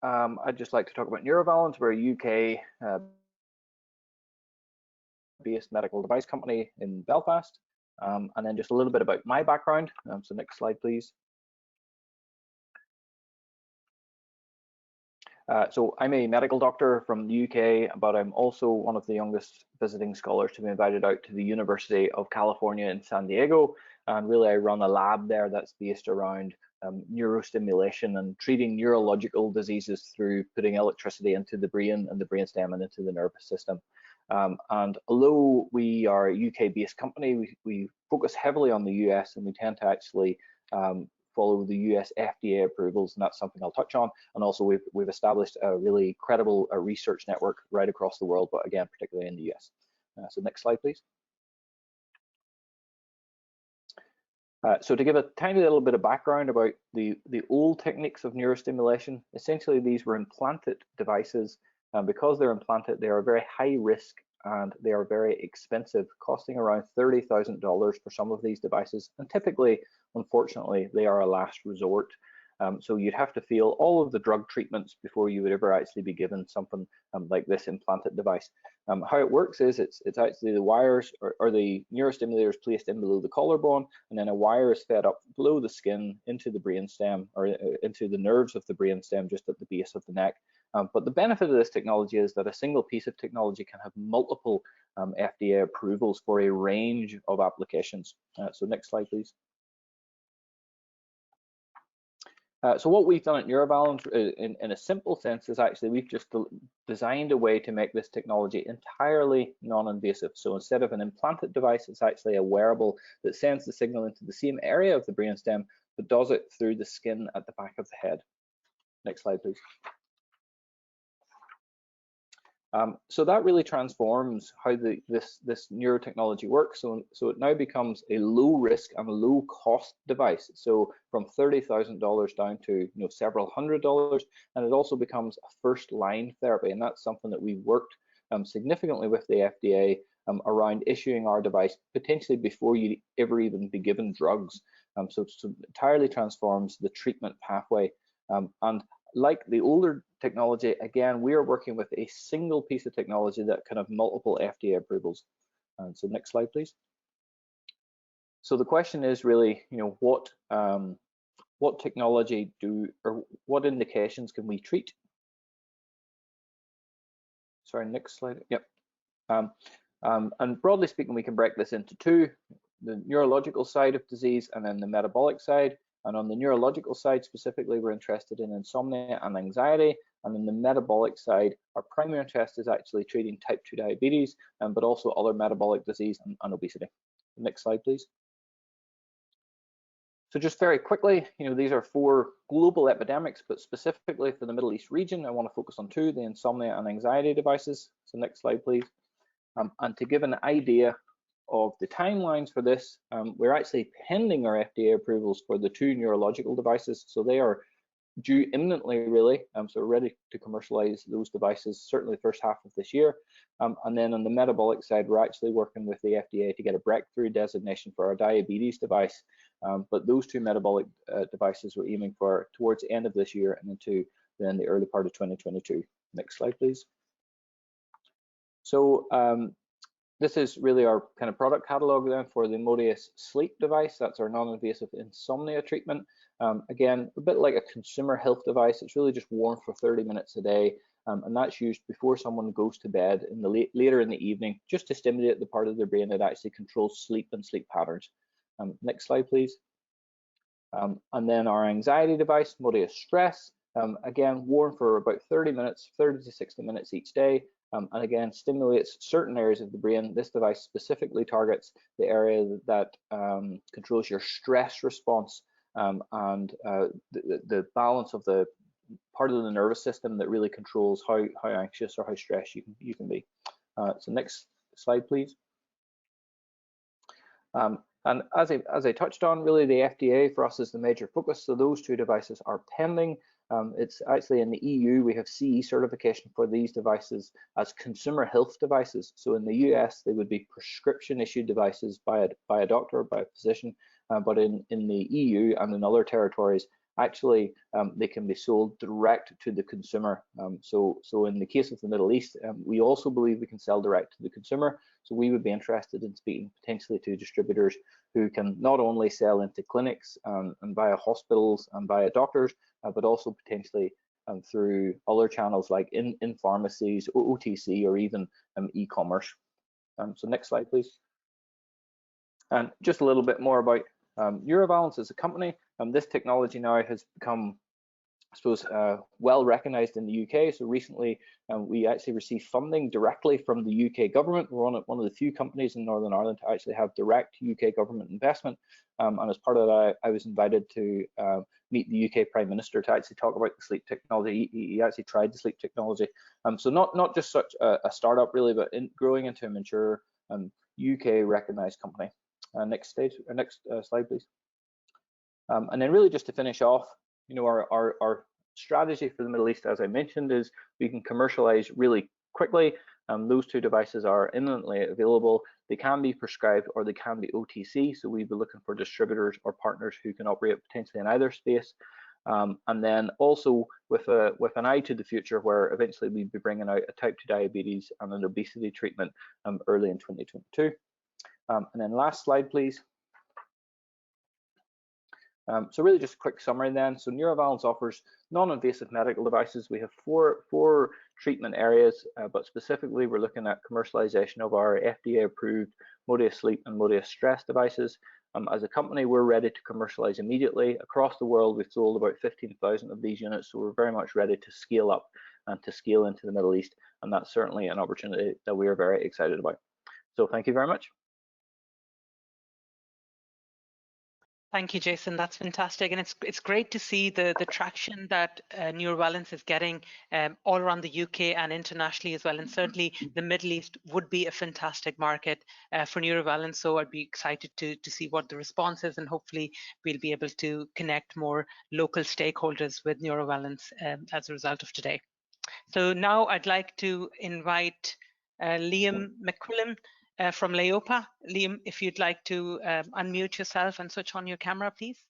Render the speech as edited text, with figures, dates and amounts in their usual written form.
I'd just like to talk about Neurovalence. We're a UK based medical device company in Belfast. And then just a little bit about my background. So next slide, please. So I'm a medical doctor from the UK, but I'm also one of the youngest visiting scholars to be invited out to the University of California in San Diego. And really, I run a lab there that's based around neurostimulation and treating neurological diseases through putting electricity into the brain and the brainstem and into the nervous system. And although we are a UK-based company, we focus heavily on the US, and we tend to actually follow the US FDA approvals, and that's something I'll touch on. And also we've established a really credible research network right across the world, but again, particularly in the US. So next slide, please. So to give a tiny little bit of background about the old techniques of neurostimulation, essentially these were implanted devices. Because they're implanted, they are very high risk and they are very expensive, costing around $30,000 for some of these devices. And typically, unfortunately, they are a last resort. So you'd have to fail all of the drug treatments before you would ever actually be given something like this implanted device. How it works is it's actually the wires or the neurostimulators placed in below the collarbone, and then a wire is fed up below the skin into the brainstem or into the nerves of the brainstem just at the base of the neck. But the benefit of this technology is that a single piece of technology can have multiple FDA approvals for a range of applications. So next slide, please. So what we've done at Neurovalence in a simple sense is actually we've just designed a way to make this technology entirely non-invasive. So instead of an implanted device, it's actually a wearable that sends the signal into the same area of the brainstem, but does it through the skin at the back of the head. Next slide, please. So that really transforms how this neurotechnology works. So it now becomes a low risk and a low cost device. So from $30,000 down to several $100s, and it also becomes a first line therapy. And that's something that we've worked significantly with the FDA around issuing our device potentially before you ever even be given drugs. So it entirely transforms the treatment pathway. And like the older technology, again, we are working with a single piece of technology that can have multiple FDA approvals. And so next slide, please. So the question is really, what technology or what indications can we treat? Sorry, next slide. Yep. And broadly speaking, we can break this into two: the neurological side of disease and then the metabolic side. And on the neurological side specifically, we're interested in insomnia and anxiety. And on the metabolic side, our primary interest is actually treating type 2 diabetes, but also other metabolic disease and obesity. Next slide, please. So just very quickly, these are 4 global epidemics, but specifically for the Middle East region, I want to focus on 2, the insomnia and anxiety devices. So next slide, please. And to give an idea of the timelines for this, we're actually pending our FDA approvals for the 2 neurological devices. So they are due imminently, really. So we're ready to commercialize those devices, certainly the first half of this year. And then on the metabolic side, we're actually working with the FDA to get a breakthrough designation for our diabetes device. But those 2 metabolic devices we're aiming for towards the end of this year and into then the early part of 2022. Next slide, please. So this is really our kind of product catalog then for the Modius sleep device. That's our non-invasive insomnia treatment. Again, a bit like a consumer health device. It's really just worn for 30 minutes a day, and that's used before someone goes to bed in the later in the evening, just to stimulate the part of the brain that actually controls sleep and sleep patterns. Next slide, please. And then our anxiety device, Modius Stress. Again, worn for about 30 minutes, 30 to 60 minutes each day. And again, stimulates certain areas of the brain. This device specifically targets the area that controls your stress response and the balance of the part of the nervous system that really controls how anxious or how stressed you can be. So next slide, please. And as I touched on, really the FDA for us is the major focus. So those 2 devices are pending. It's actually in the EU, we have CE certification for these devices as consumer health devices. So in the US, they would be prescription issued devices by a doctor, by a physician. But in the EU and in other territories, actually they can be sold direct to the consumer. So in the case of the Middle East, we also believe we can sell direct to the consumer. So we would be interested in speaking potentially to distributors who can not only sell into clinics and via hospitals and via doctors, but also potentially through other channels like in pharmacies, OTC, or even e-commerce. So next slide, please. And just a little bit more about NeuroValence as a company. This technology now has become, I suppose, well recognized in the UK. So recently we actually received funding directly from the UK government. We're one of the few companies in Northern Ireland to actually have direct UK government investment. And as part of that, I was invited to meet the UK Prime Minister to actually talk about the sleep technology. He actually tried the sleep technology. So not just such a startup really, but growing into a mature UK recognized company. Next slide, please. And then really just to finish off, you know, our strategy for the Middle East, as I mentioned, is we can commercialize really quickly. Those two devices are imminently available. They can be prescribed or they can be OTC. So we'd be looking for distributors or partners who can operate potentially in either space. And then also with an eye to the future, where eventually we'd be bringing out a type 2 diabetes and an obesity treatment early in 2022. And then last slide, please. So really just a quick summary then. So NeuroValence offers non-invasive medical devices. We have four treatment areas, but specifically we're looking at commercialization of our FDA-approved Modeus Sleep and Modeus Stress devices. As a company, we're ready to commercialize immediately. Across the world, we've sold about 15,000 of these units, so we're very much ready to scale up and to scale into the Middle East, and that's certainly an opportunity that we are very excited about. So thank you very much. Thank you, Jason. That's fantastic, and it's great to see the traction that NeuroValence is getting all around the UK and internationally as well. And certainly, the Middle East would be a fantastic market for NeuroValence. So I'd be excited to see what the response is, and hopefully we'll be able to connect more local stakeholders with NeuroValence as a result of today. So now I'd like to invite Liam McQuillan from LEOPA. Liam, if you'd like to unmute yourself and switch on your camera, please.